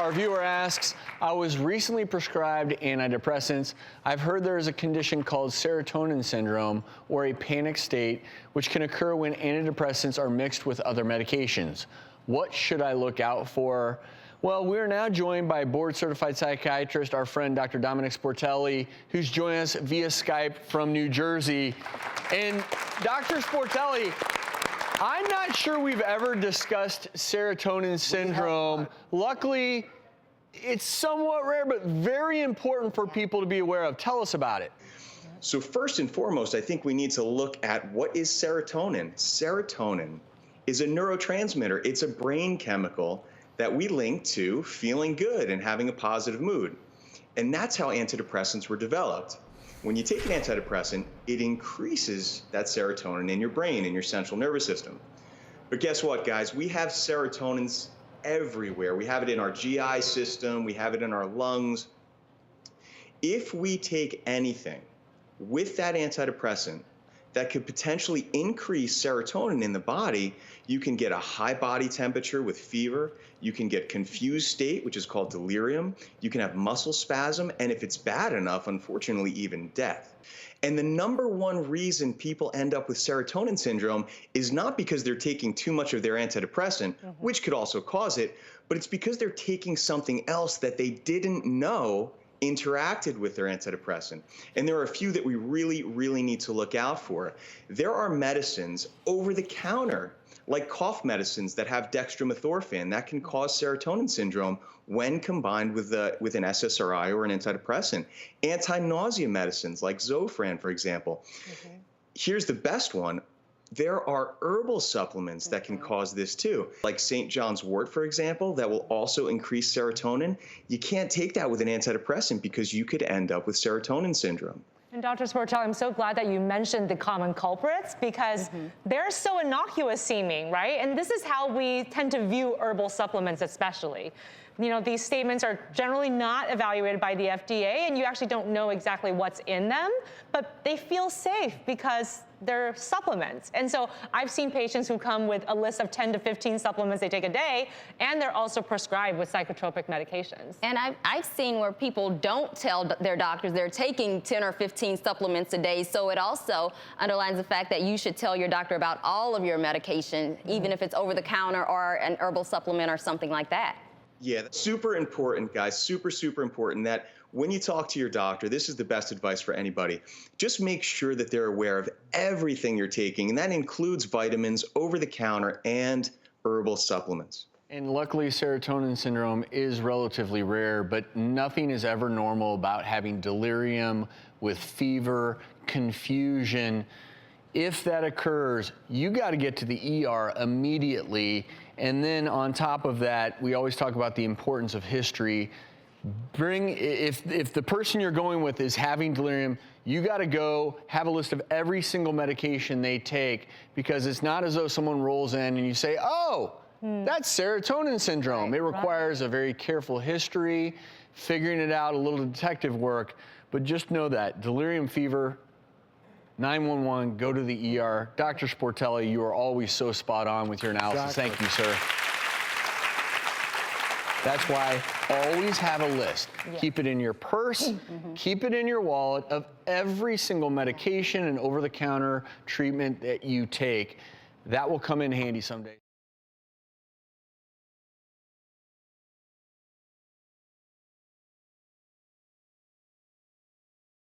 Our viewer asks, I was recently prescribed antidepressants. I've heard there is a condition called serotonin syndrome, or a panic state, which can occur when antidepressants are mixed with other medications. What should I look out for? Well, we're now joined by board-certified psychiatrist, our friend Dr. Domenick Sportelli, who's joining us via Skype from New Jersey. And Dr. Sportelli, I'm not sure we've ever discussed serotonin syndrome. Luckily, it's somewhat rare, but very important for people to be aware of. Tell us about it. So first and foremost, I think we need to look at what is serotonin. Serotonin is a neurotransmitter. It's a brain chemical that we link to feeling good and having a positive mood. And that's how antidepressants were developed. When you take an antidepressant, it increases that serotonin in your brain, in your central nervous system. But guess what, guys? We have serotonins everywhere. We have it in our GI system. We have it in our lungs. If we take anything with that antidepressant that could potentially increase serotonin in the body, you can get a high body temperature with fever. You can get confused state, which is called delirium. You can have muscle spasm, and if it's bad enough, unfortunately, even death. And the number one reason people end up with serotonin syndrome is not because they're taking too much of their antidepressant, which could also cause it, but it's because they're taking something else that they didn't know interacted with their antidepressant. And there are a few that we really need to look out for. There are medicines over the counter, like cough medicines that have dextromethorphan, that can cause serotonin syndrome when combined with an SSRI or an antidepressant. Anti-nausea medicines like Zofran, for example. Here's the best one. There are herbal supplements that can cause this too, like St. John's wort, for example, that will also increase serotonin. You can't take that with an antidepressant because you could end up with serotonin syndrome. And Dr. Sportelli, I'm so glad that you mentioned the common culprits because they're so innocuous seeming, right? And this is how we tend to view herbal supplements especially. You know, these statements are generally not evaluated by the FDA, and you actually don't know exactly what's in them, but they feel safe because they're supplements. And so I've seen patients who come with a list of 10 to 15 supplements they take a day, and they're also prescribed with psychotropic medications. And I've seen where people don't tell their doctors they're taking 10 or 15 supplements a day, so it also underlines the fact that you should tell your doctor about all of your medication, even if it's over the counter or an herbal supplement or something like that. Yeah, that's super important, guys, super important that when you talk to your doctor, this is the best advice for anybody. Just make sure that they're aware of everything you're taking, and that includes vitamins, over-the-counter, and herbal supplements. And luckily, serotonin syndrome is relatively rare, but nothing is ever normal about having delirium with fever, confusion. If that occurs, you got to get to the ER immediately. And then on top of that, we always talk about the importance of history. If the person you're going with is having delirium, you got to go have a list of every single medication they take, because it's not as though someone rolls in and you say, oh, that's serotonin syndrome. It requires a very careful history, figuring it out, a little detective work. But just know that delirium, fever, 911, go to the ER. Dr. Sportelli, you are always so spot on with your analysis. Thank you, sir. That's why always have a list. Keep it in your purse, keep it in your wallet of every single medication and over-the-counter treatment that you take. That will come in handy someday.